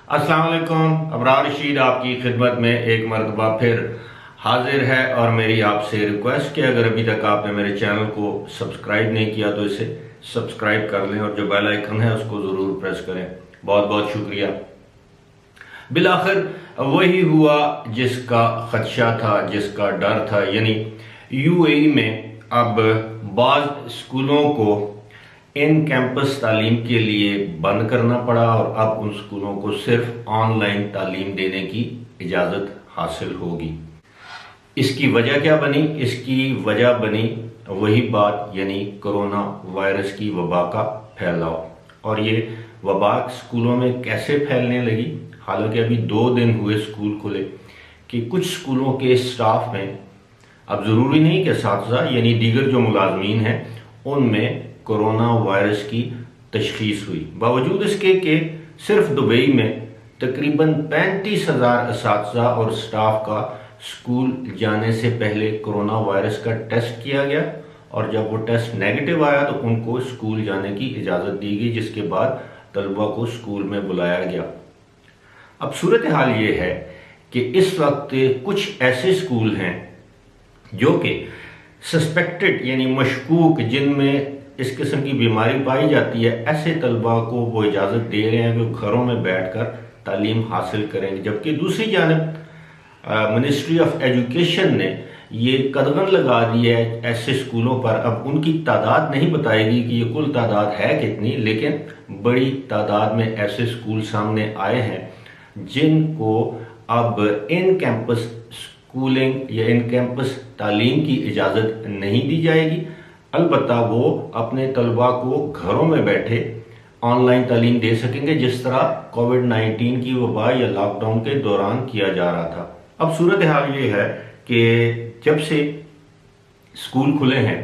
अस्सलाम वालेकुम। अबरार रशीद आपकी खिदमत में एक मरतबा फिर हाजिर है और मेरी आपसे रिक्वेस्ट कि अगर अभी तक आपने मेरे चैनल को सब्सक्राइब नहीं किया तो इसे सब्सक्राइब कर लें और जो बेल आइकन है उसको ज़रूर प्रेस करें। बहुत बहुत शुक्रिया। बिलाखिर वही हुआ जिसका खदशा था, जिसका डर था, यानी यूएई में अब बाज़ स्कूलों को इन कैंपस तालीम के लिए बंद करना पड़ा और अब उन स्कूलों को सिर्फ ऑनलाइन तालीम देने की इजाज़त हासिल होगी। इसकी वजह क्या बनी? इसकी वजह बनी वही बात, यानी कोरोना वायरस की वबा का फैलाव। और ये वबा स्कूलों में कैसे फैलने लगी? हालांकि अभी 2 दिन हुए स्कूल खुले कि कुछ स्कूलों के स्टाफ में, अब ज़रूरी नहीं कि असातिज़ा यानी दीगर जो मुलाजमीन हैं उनमें कोरोना वायरस की तशखीस हुई। बावजूद इसके कि सिर्फ दुबई में तकरीबन 35,000 असातिज़ा और स्टाफ का स्कूल जाने से पहले कोरोना वायरस का टेस्ट किया गया और जब वो टेस्ट नेगेटिव आया तो उनको स्कूल जाने की इजाज़त दी गई, जिसके बाद तलबा को स्कूल में बुलाया गया। अब सूरत हाल ये है कि इस वक्त कुछ ऐसे स्कूल हैं जो कि सस्पेक्टेड यानी मशकूक, जिनमें इस किस्म की बीमारी पाई जाती है, ऐसे तलबा को वो इजाज़त दे रहे हैं कि वो घरों में बैठकर तालीम हासिल करेंगे। जबकि दूसरी जानब मिनिस्ट्री ऑफ एजुकेशन ने ये कदगन लगा दी है ऐसे स्कूलों पर। अब उनकी तादाद नहीं बताएगी कि ये कुल तादाद है कितनी, लेकिन बड़ी तादाद में ऐसे स्कूल सामने आए हैं जिनको अब इन कैंपस स्कूलिंग या इन कैंपस तालीम की इजाज़त नहीं दी जाएगी। अलबत्ता वो अपने तलबा को घरों में बैठे ऑनलाइन तालीम दे सकेंगे, जिस तरह कोविड-19 की वबा या लॉकडाउन के दौरान किया जा रहा था। अब सूरत हाल ये है कि जब से स्कूल खुले हैं,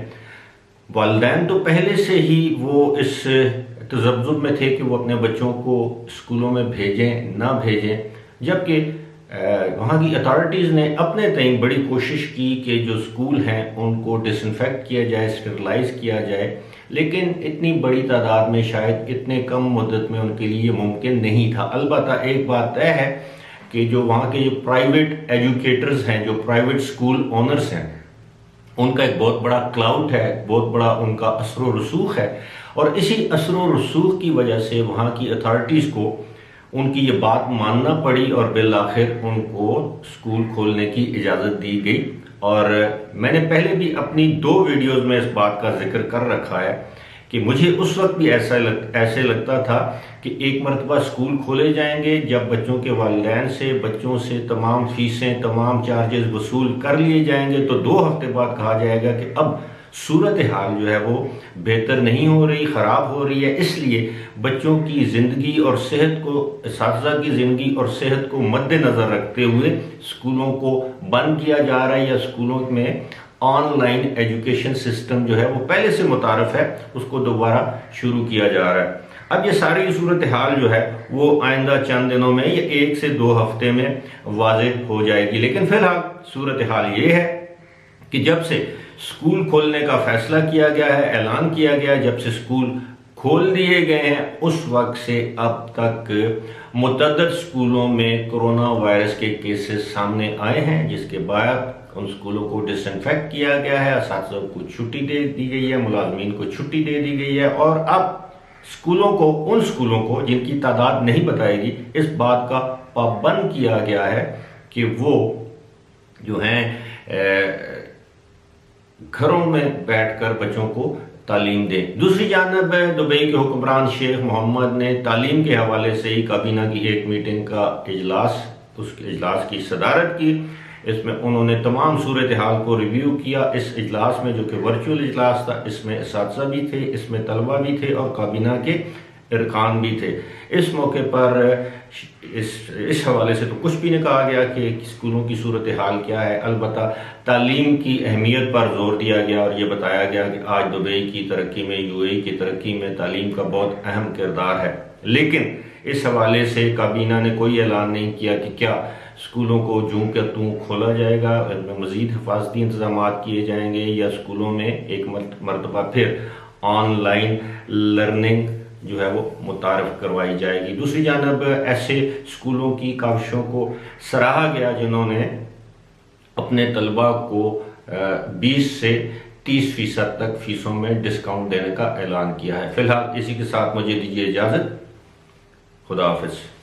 वालिदैन तो पहले से ही वो इस तजब्जुब में थे कि वो अपने बच्चों को स्कूलों में भेजें ना भेजें, जबकि वहाँ की अथॉरिटीज़ ने अपने तय बड़ी कोशिश की कि जो स्कूल हैं उनको डिसइंफेक्ट किया जाए, स्टरलाइज किया जाए, लेकिन इतनी बड़ी तादाद में शायद इतने कम मुद्दत में उनके लिए मुमकिन नहीं था। अलबत्ता एक बात तय है कि जो वहाँ के जो प्राइवेट एजुकेटर्स हैं, जो प्राइवेट स्कूल ओनर्स हैं, उनका एक बहुत बड़ा क्लाउड है, बहुत बड़ा उनका असर व रसूख है। और इसी असर व रसूख की वजह से वहाँ की अथॉरिटीज़ को उनकी ये बात मानना पड़ी और बिल आखिर उनको स्कूल खोलने की इजाज़त दी गई। और मैंने पहले भी अपनी 2 वीडियोज़ में इस बात का जिक्र कर रखा है कि मुझे उस वक्त भी ऐसे लगता था कि एक मरतबा स्कूल खोले जाएंगे जब बच्चों के वालिदैन से, बच्चों से तमाम फीसें, तमाम चार्जेस वसूल कर लिए जाएंगे, तो 2 हफ्ते बाद कहा जाएगा कि अब सूरत हाल जो है वो बेहतर नहीं हो रही, ख़राब हो रही है, इसलिए बच्चों की ज़िंदगी और सेहत को, असातिज़ा की ज़िंदगी और सेहत को मद्देनज़र रखते हुए स्कूलों को बंद किया जा रहा है या स्कूलों में ऑनलाइन एजुकेशन सिस्टम जो है वो पहले से मुतारफ़ है उसको दोबारा शुरू किया जा रहा है। अब ये सारी सूरत हाल जो है वो आइंदा चंद दिनों में या 1 से 2 हफ्ते में वाज़ेह हो जाएगी। लेकिन फ़िलहाल सूरत हाल ये है कि जब से स्कूल खोलने का फैसला किया गया है, ऐलान किया गया है, जब से स्कूल खोल दिए गए हैं, उस वक्त से अब तक मुतअद्दिद स्कूलों में कोरोना वायरस के केसेस सामने आए हैं, जिसके बाद उन स्कूलों को डिसइंफेक्ट किया गया है, असातिज़ा को छुट्टी दे दी गई है, मुलाजमीन को छुट्टी दे दी गई है। और अब स्कूलों को, उन स्कूलों को जिनकी तादाद नहीं बताएगी, इस बात का पाबंद किया गया है कि वो जो हैं घरों में बैठकर बच्चों को तालीम दें। दूसरी जानब दुबई के हुक्मरान शेख मोहम्मद ने तालीम के हवाले से ही काबीना की एक मीटिंग का इजलास, उस इजलास की सदारत की। इसमें उन्होंने तमाम सूरत हाल को रिव्यू किया। इस इजलास में, जो कि वर्चुअल इजलास था, इसमें असातिज़ा भी थे, इसमें तलबा भी थे और काबीना के अरकान भी थे। इस मौके पर इस हवाले से तो कुछ भी नहीं कहा गया कि स्कूलों की सूरत हाल क्या है। अलबत्ता तालीम की अहमियत पर जोर दिया गया और ये बताया गया कि आज दुबई की तरक्की में, यूएई की तरक्की में तालीम का बहुत अहम किरदार है। लेकिन इस हवाले से काबीना ने कोई ऐलान नहीं किया कि क्या स्कूलों को जूं का तूं खोला जाएगा, इनमें मज़ीद हिफाजती इंतजाम किए जाएंगे या स्कूलों में एक मरतबा फिर ऑनलाइन लर्निंग जो है वो मुतारफ़ करवाई जाएगी। दूसरी जानब ऐसे स्कूलों की काविशों को सराहा गया जिन्होंने अपने तलबा को 20 से 30% तक फीसों में डिस्काउंट देने का ऐलान किया है। फिलहाल इसी के साथ मुझे दीजिए इजाज़त। खुदा हाफिज़।